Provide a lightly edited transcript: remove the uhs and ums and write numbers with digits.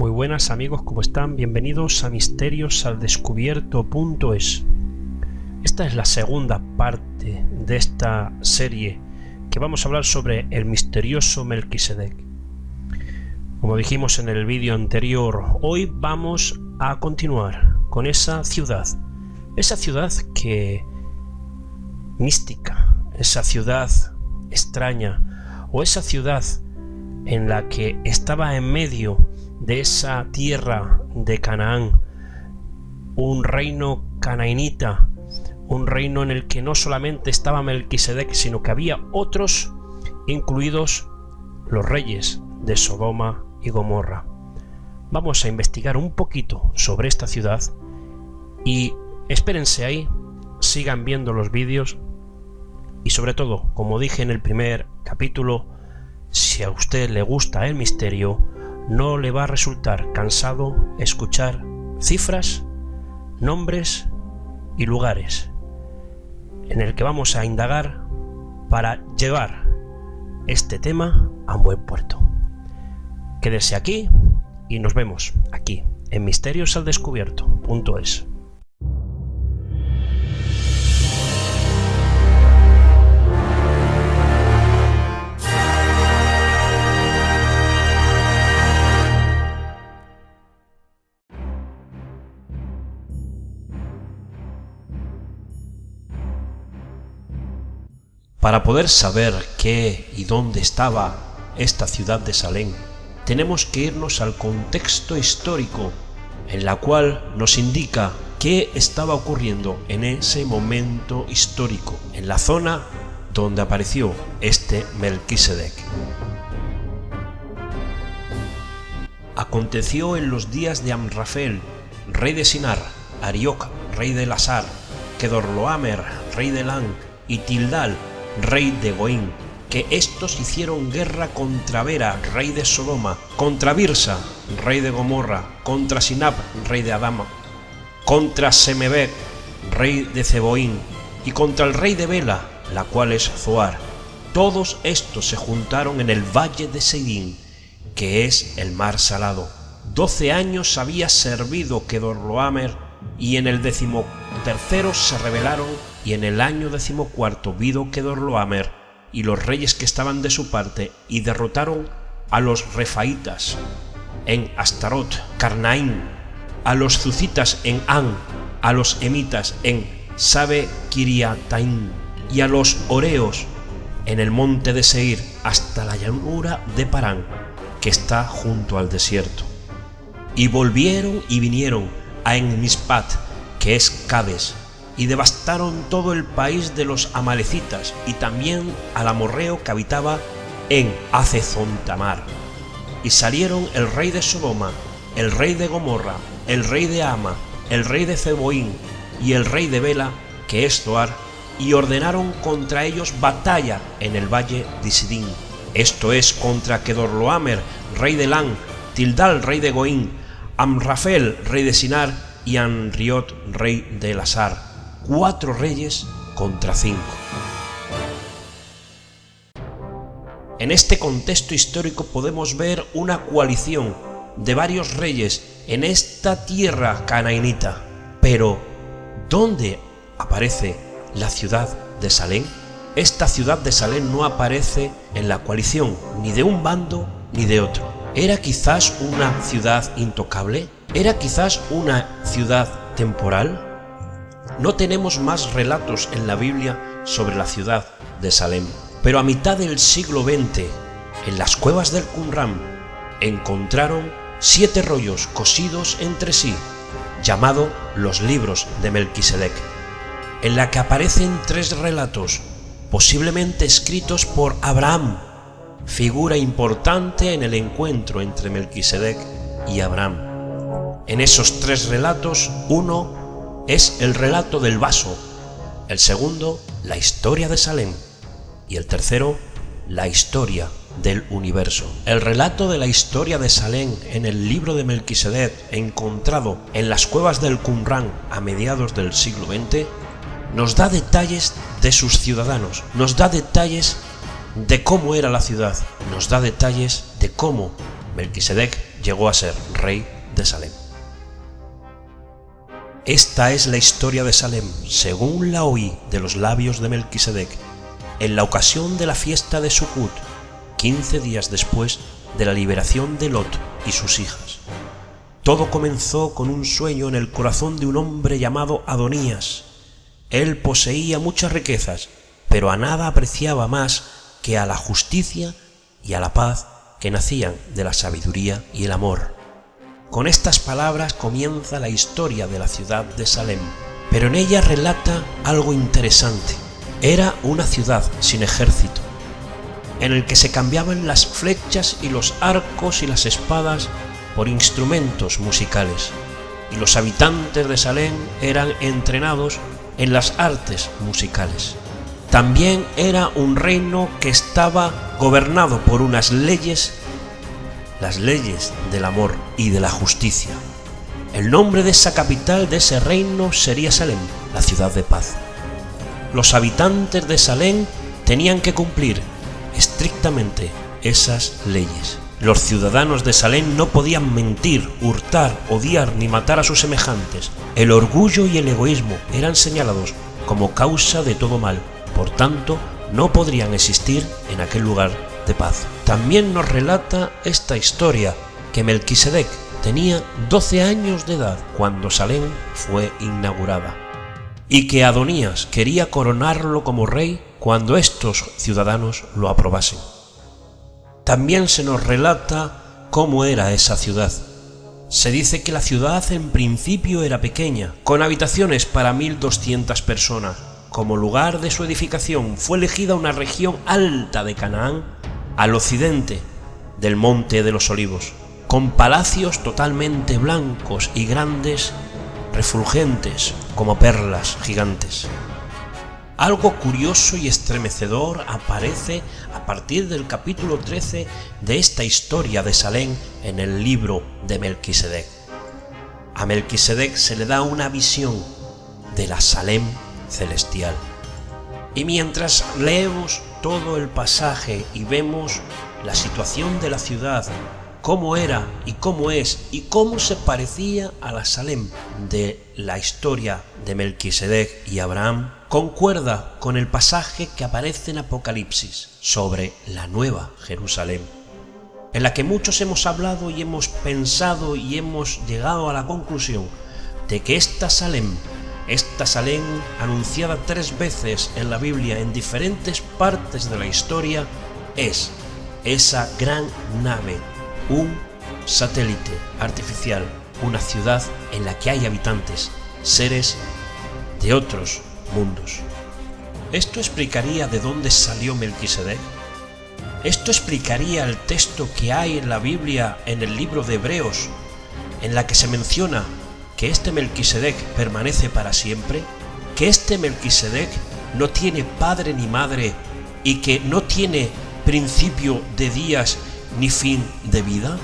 Muy buenas amigos, ¿cómo están? Bienvenidos a misteriosaldescubierto.es. Esta es la segunda parte de esta serie que vamos a hablar sobre el misterioso Melquisedec. Como dijimos en el vídeo anterior, hoy vamos a continuar con esa ciudad que mística, esa ciudad extraña, o esa ciudad en la que estaba en medio de esa tierra de Canaán, un reino canaanita, un reino en el que no solamente estaba Melquisedec, sino que había otros, incluidos los reyes de Sodoma y Gomorra. Vamos a investigar un poquito sobre esta ciudad y espérense ahí, sigan viendo los vídeos y sobre todo, como dije en el primer capítulo, si a usted le gusta el misterio, no le va a resultar cansado escuchar cifras, nombres y lugares en el que vamos a indagar para llevar este tema a un buen puerto. Quédese aquí y nos vemos aquí en misteriosaldescubierto.es. Para poder saber qué y dónde estaba esta ciudad de Salem, tenemos que irnos al contexto histórico, en la cual nos indica qué estaba ocurriendo en ese momento histórico, en la zona donde apareció este Melquisedec. Aconteció en los días de Amrafel, rey de Sinar, Arioc, rey de Elasar, Kedorloamer, rey de Elam, y Tildal, rey de Goín, que estos hicieron guerra contra Vera, rey de Sodoma, contra Birsa, rey de Gomorra, contra Sinab, rey de Adama, contra Semebek, rey de Zeboín, y contra el rey de Bela, la cual es Zoar. Todos estos se juntaron en el valle de Seguín, que es el mar salado. 12 años había servido Kedorloamer, y en el 13º se rebelaron, y en el año 14 vino Kedorloamer y los reyes que estaban de su parte, y derrotaron a los refaitas en Astarot, Carnaín, a los zucitas en An, a los emitas en Sabe Kiriataim, y a los oreos en el monte de Seir, hasta la llanura de Parán, que está junto al desierto. Y volvieron y vinieron a En-Mispat, que es Cades, y devastaron todo el país de los amalecitas, y también al amorreo que habitaba en Hazezontamar. Y salieron el rey de Sodoma, el rey de Gomorra, el rey de Ama, el rey de Zeboín y el rey de Bela, que es Zoar, y ordenaron contra ellos batalla en el valle de Sidín. Esto es contra Kedorloamer, rey de Elam, Tildal, rey de Goín, Amrafel, rey de Sinar, y Anriot, rey de Elasar. 4 reyes contra 5. En este contexto histórico podemos ver una coalición de varios reyes en esta tierra canaanita. Pero, ¿dónde aparece la ciudad de Salem? Esta ciudad de Salem no aparece en la coalición ni de un bando ni de otro. ¿Era quizás una ciudad intocable? ¿Era quizás una ciudad temporal? No tenemos más relatos en la Biblia sobre la ciudad de Salem, pero a mitad del siglo XX, en las cuevas del Qumran, encontraron 7 rollos cosidos entre sí, llamados los libros de Melquisedec, en la que aparecen 3 relatos, posiblemente escritos por Abraham, figura importante en el encuentro entre Melquisedec y Abraham. En esos 3 relatos, uno es el relato del vaso, el segundo, la historia de Salem, y el tercero, la historia del universo. El relato de la historia de Salem en el libro de Melquisedec, encontrado en las cuevas del Qumran a mediados del siglo XX, nos da detalles de sus ciudadanos, nos da detalles de cómo era la ciudad, nos da detalles de cómo Melquisedec llegó a ser rey de Salem. Esta es la historia de Salem, según la oí de los labios de Melquisedec, en la ocasión de la fiesta de Sukkot, 15 días después de la liberación de Lot y sus hijas. Todo comenzó con un sueño en el corazón de un hombre llamado Adonías. Él poseía muchas riquezas, pero a nada apreciaba más que a la justicia y a la paz que nacían de la sabiduría y el amor. Con estas palabras comienza la historia de la ciudad de Salem, pero en ella relata algo interesante. Era una ciudad sin ejército, en el que se cambiaban las flechas y los arcos y las espadas por instrumentos musicales, y los habitantes de Salem eran entrenados en las artes musicales. También era un reino que estaba gobernado por unas leyes, las leyes del amor y de la justicia. El nombre de esa capital, de ese reino, sería Salem, la ciudad de paz. Los habitantes de Salem tenían que cumplir estrictamente esas leyes. Los ciudadanos de Salem no podían mentir, hurtar, odiar ni matar a sus semejantes. El orgullo y el egoísmo eran señalados como causa de todo mal. Por tanto, no podrían existir en aquel lugar de paz. También nos relata esta historia que Melquisedec tenía 12 años de edad cuando Salem fue inaugurada, y que Adonías quería coronarlo como rey cuando estos ciudadanos lo aprobasen. También se nos relata cómo era esa ciudad. Se dice que la ciudad en principio era pequeña, con habitaciones para 1200 personas. Como lugar de su edificación fue elegida una región alta de Canaán, al occidente del Monte de los Olivos, con palacios totalmente blancos y grandes, refulgentes como perlas gigantes. Algo curioso y estremecedor aparece a partir del capítulo 13 de esta historia de Salem en el libro de Melquisedec. A Melquisedec se le da una visión de la Salem celestial. Y mientras leemos todo el pasaje y vemos la situación de la ciudad, cómo era y cómo es y cómo se parecía a la Salem de la historia de Melquisedec y Abraham, concuerda con el pasaje que aparece en Apocalipsis sobre la Nueva Jerusalén, en la que muchos hemos hablado y hemos pensado y hemos llegado a la conclusión de que esta Salem anunciada 3 veces en la Biblia en diferentes partes de la historia, es esa gran nave, un satélite artificial, una ciudad en la que hay habitantes, seres de otros mundos. ¿Esto explicaría de dónde salió Melquisedec? ¿Esto explicaría el texto que hay en la Biblia, en el libro de Hebreos, en la que se menciona que este Melquisedec permanece para siempre, que este Melquisedec no tiene padre ni madre y que no tiene principio de días ni fin de vida?